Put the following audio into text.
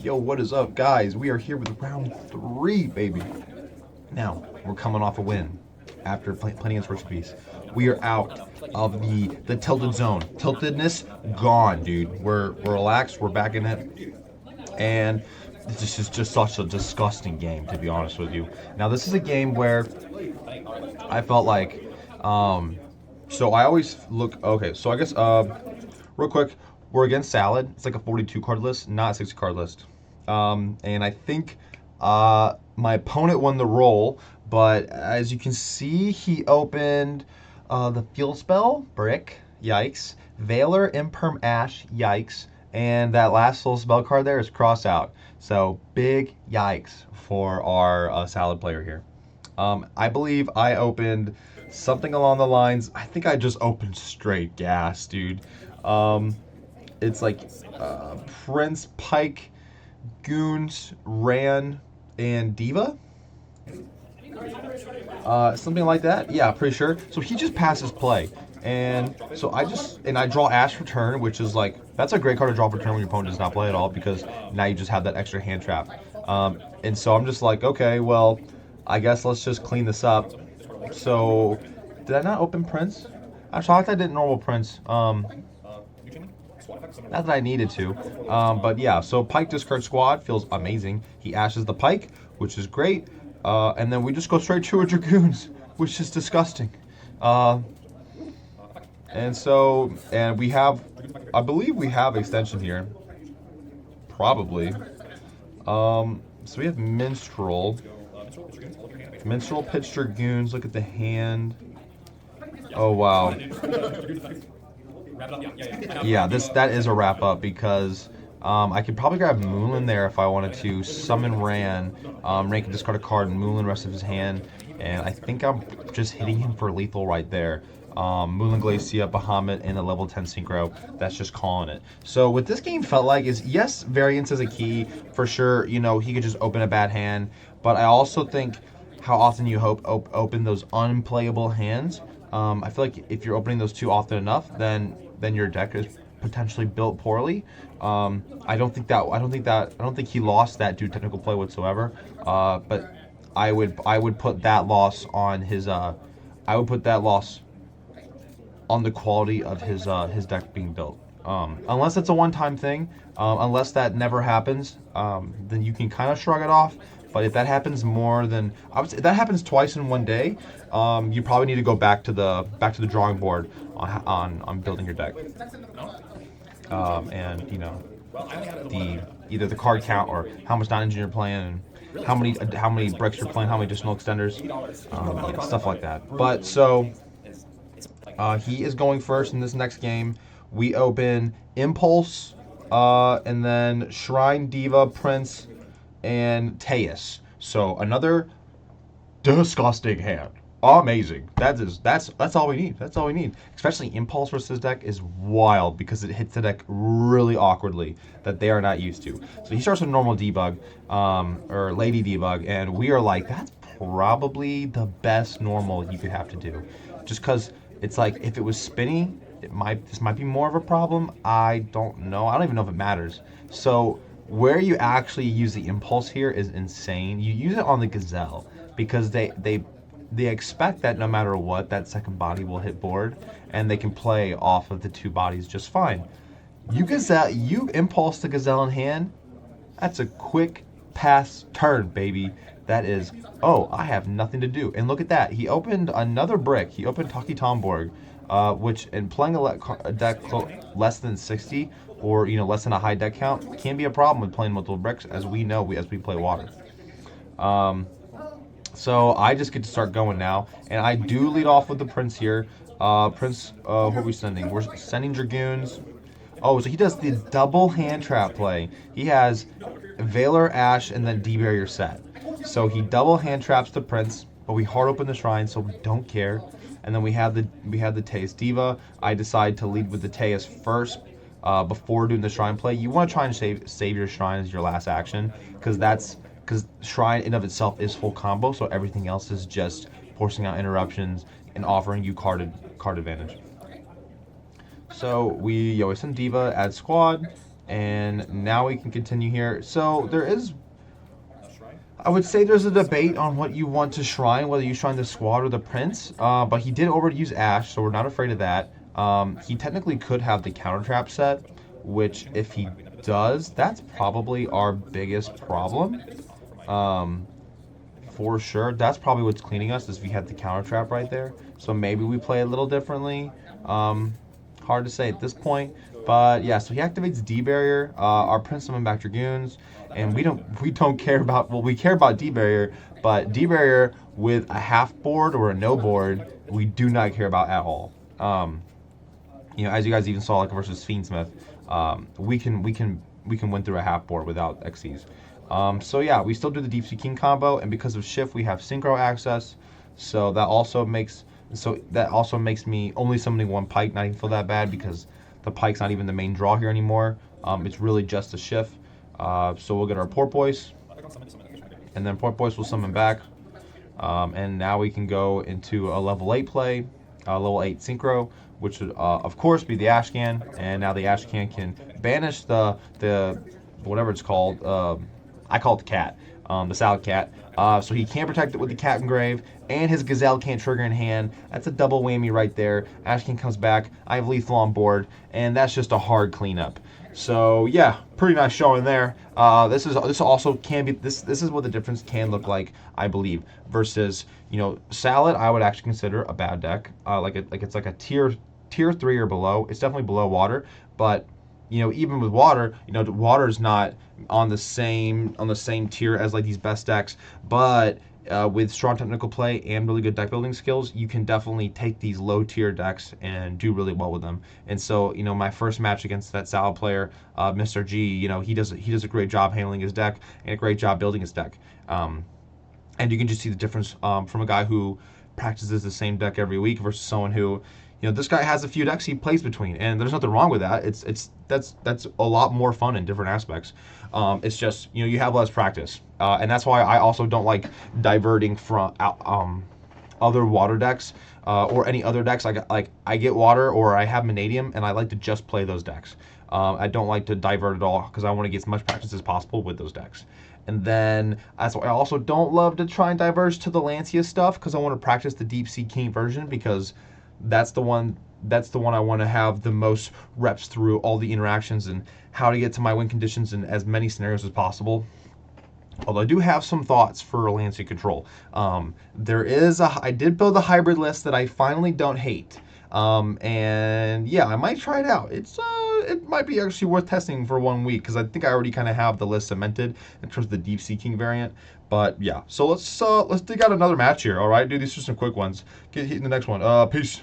Yo, what is up, guys? We are here with round 3, baby. Now, we're coming off a win after playing against First Piece. We are out of the tilted zone. Tiltedness gone, dude. We're relaxed. We're back in it, and this is just such a disgusting game, to be honest with you. Now, this is a game where I felt like, so I always look. Okay, so I guess real quick, we're against Salad. It's like a 42 card list, not a 60 card list. And I think my opponent won the roll, but as you can see, he opened the Field Spell, Brick, yikes. Veiler, Imperm Ash, yikes. And that last little spell card there is cross out. So big yikes for our Salad player here. I believe I opened something along the lines. I think I just opened straight gas, dude. It's like Prince, Pike, Goons, Ran, and Diva. Something like that. Yeah, pretty sure. So he just passes play. And so I draw Ash for turn, which is like, that's a great card to draw for turn when your opponent does not play at all, because now you just have that extra hand trap. And so I'm just like, okay, well, I guess let's just clean this up. So, did I not open Prince? I thought I did normal Prince. Not that I needed to. But yeah, so Pike discard squad feels amazing. He ashes the Pike, which is great. And then we just go straight to a Dragoons, which is disgusting. And we have, I believe we have extension here. Probably. So we have Minstrel. Minstrel, pitch Dragoons. Look at the hand. Oh wow. Yeah, that is a wrap up, because I could probably grab Moonland there if I wanted to. Summon Ran. Ran can discard a card and Moonland rest of his hand. And I think I'm just hitting him for lethal right there. Moonland Glacia, Bahamut, and a level 10 Synchro. That's just calling it. So what this game felt like is, yes, variance is a key. For sure, you know, he could just open a bad hand. But I also think how often you open those unplayable hands. I feel like if you're opening those too often enough, then your deck is potentially built poorly. I don't think he lost that due to technical play whatsoever. But I would put that loss on his I would put that loss on the quality of his deck being built. Unless it's a one-time thing, unless that never happens, then you can kind of shrug it off. But if that happens more than, I would say, if that happens twice in one day, you probably need to go back to the drawing board on building your deck. And you know, either the card count or how much non-engine you're playing, and how many bricks you're playing, how many additional extenders, yeah, stuff like that. But so he is going first in this next game. We open Impulse, and then Shrine, Diva, Prince, and Teus. So another disgusting hand. Amazing. That's all we need. That's all we need. Especially Impulse versus deck is wild, because it hits the deck really awkwardly that they are not used to. So he starts with normal debug, or Lady Debug, and we are like, that's probably the best normal you could have to do. Just because it's like, if it was spinny, this might be more of a problem. I don't know. I don't even know if it matters. So where you actually use the Impulse here is insane. You use it on the Gazelle, because they expect that no matter what, that second body will hit board, and they can play off of the two bodies just fine. You Impulse the Gazelle in hand, that's a quick pass turn, baby. That is, oh, I have nothing to do. And look at that. He opened another brick. He opened Taki Tomborg, which, in playing a deck less than 60, or less than a high deck count, can be a problem with playing multiple bricks, as we know as we play water. So I just get to start going now, and I do lead off with the Prince here. Prince, who are we sending? We're sending Dragoons. Oh, so he does the double hand trap play. He has Veiler, Ash, and then D-Barrier set. So he double hand traps the Prince, but we hard open the Shrine, so we don't care. And then we have the Teus Diva. I decide to lead with the Teus first, before doing the Shrine play. You want to try and save your Shrine as your last action, because Shrine in of itself is full combo, so everything else is just forcing out interruptions and offering you card advantage. So we send Diva, add squad, And now we can continue here. So there is, I would say there's a debate on what you want to shrine, whether you shrine the squad or the prince. But he did already use Ash, so we're not afraid of that. He technically could have the counter trap set, which if he does, that's probably our biggest problem. Um, for sure. That's probably what's cleaning us is if we had the counter trap right there. So maybe we play a little differently. Hard to say at this point. But yeah, so he activates D barrier. Our Prince summon back Dragoons, and we don't care about, well, we care about D barrier, but D barrier with a half board or a no board we do not care about at all. As you guys even saw, like versus Fiendsmith, we can win through a half board without XCs. So yeah, we still do the Deep Sea King combo, and because of Shift, we have Synchro access. So that also makes me only summoning one Pike not even feel that bad because the Pike's not even the main draw here anymore. It's really just a Shift. So we'll get our Porpoise, and then Porpoise will summon back. And now we can go into a level 8 play, level 8 Synchro, which would of course be the Ashcan, and now the Ashcan can banish the whatever it's called. I call it the cat, the Salad Cat. So he can't protect it with the Cat Engrave, and his Gazelle can't trigger in hand. That's a double whammy right there. Ashcan comes back. I have Lethal on board, and that's just a hard cleanup. So yeah, pretty nice showing there. This also can be this is what the difference can look like, I believe, versus Salad. I would actually consider a bad deck. It's like a tier 3 or below. It's definitely below Water, but even with Water, Water's not on the same tier as like these best decks, but with strong technical play and really good deck building skills, you can definitely take these low tier decks and do really well with them. And so, my first match against that Salad player, Mr. G, he does a great job handling his deck and a great job building his deck. And you can just see the difference from a guy who practices the same deck every week versus someone who, this guy has a few decks he plays between, and there's nothing wrong with that. That's a lot more fun in different aspects. It's just you have less practice, and that's why I also don't like diverting from other Water decks or any other decks. I get Water or I have Vanadium, and I like to just play those decks. I don't like to divert at all because I want to get as much practice as possible with those decks. And then that's why I also don't love to try and diverge to the Lancia stuff because I want to practice the Deep Sea King version because that's the one I want to have the most reps through all the interactions and how to get to my win conditions in as many scenarios as possible. Although I do have some thoughts for Lancia control. I did build a hybrid list that I finally don't hate. And yeah, I might try it out. It might be actually worth testing for 1 week because I think I already kind of have the list cemented in terms of the Deep Sea King variant. But yeah, so let's dig out another match here. All right, dude, these are some quick ones. Get hit in the next one. Peace.